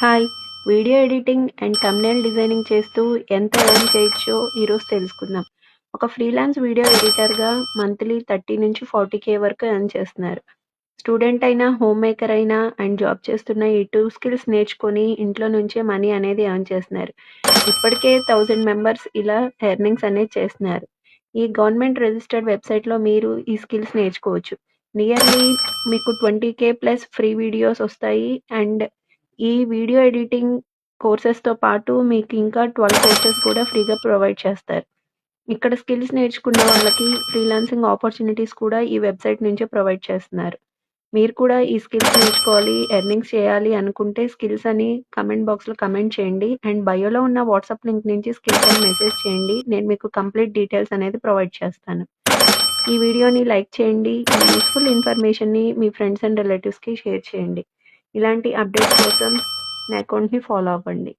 Hi! Video editing and thumbnail designing చేస్తూ ఎంత earn చేయొచ్చో ఈరోజు తెలుసుకుందాం. ఒక ఫ్రీలాన్స్ వీడియో ఎడిటర్‌గా మంత్లీ 30-40K వరకు ఎర్న్ చేస్తున్నారు. స్టూడెంట్ అయినా, హోమ్ మేకర్ అయినా అండ్ జాబ్ చేస్తున్న ఈ 2 స్కిల్స్ నేర్చుకొని ఇంట్లో నుంచే మనీ అనేది ఎర్న్ చేస్తున్నారు. ఇప్పటికే 1000 మెంబర్స్ ఇలా ఎర్నింగ్స్ అనేది చేస్తున్నారు. ఈ గవర్నమెంట్ రిజిస్టర్డ్ వెబ్‌సైట్‌లో మీరు ఈ స్కిల్స్ నేర్చుకోవచ్చు. నియర్లీ మీకు 20K ప్లస్ ఫ్రీ వీడియోస్ వస్తాయి అండ్ ఈ వీడియో ఎడిటింగ్ కోర్సెస్‌తో పాటు మీకు ఇంకా 12 కోర్సెస్ కూడా ఫ్రీగా ప్రొవైడ్ చేస్తారు. ఇక్కడ స్కిల్స్ నేర్చుకున్న వాళ్ళకి ఫ్రీలాన్సింగ్ ఆపర్చునిటీస్ కూడా ఈ వెబ్‌సైట్ నుంచే ప్రొవైడ్ చేస్తున్నారు. మీరు కూడా ఈ స్కిల్స్ నేర్చుకోవాలి, ఎర్నింగ్స్ చేయాలి అనుకుంటే స్కిల్స్ అని కామెంట్ బాక్స్‌లో కామెంట్ చేయండి. అండ్ బయోలో ఉన్న వాట్సాప్ లింక్ నుంచి స్కిల్స్ అని మెసేజ్ చేయండి. నేను మీకు కంప్లీట్ డీటెయిల్స్ అనేది ప్రొవైడ్ చేస్తాను. ఈ వీడియోని లైక్ చేయండి. ఈ యూజ్‌ఫుల్ ఇన్ఫర్మేషన్‌ని మీ ఫ్రెండ్స్ అండ్ రిలేటివ్స్‌కి షేర్ చేయండి. ఇలాంటి అప్డేట్స్ కోసం నా అకౌంట్‌ని ఫాలో అవ్వండి.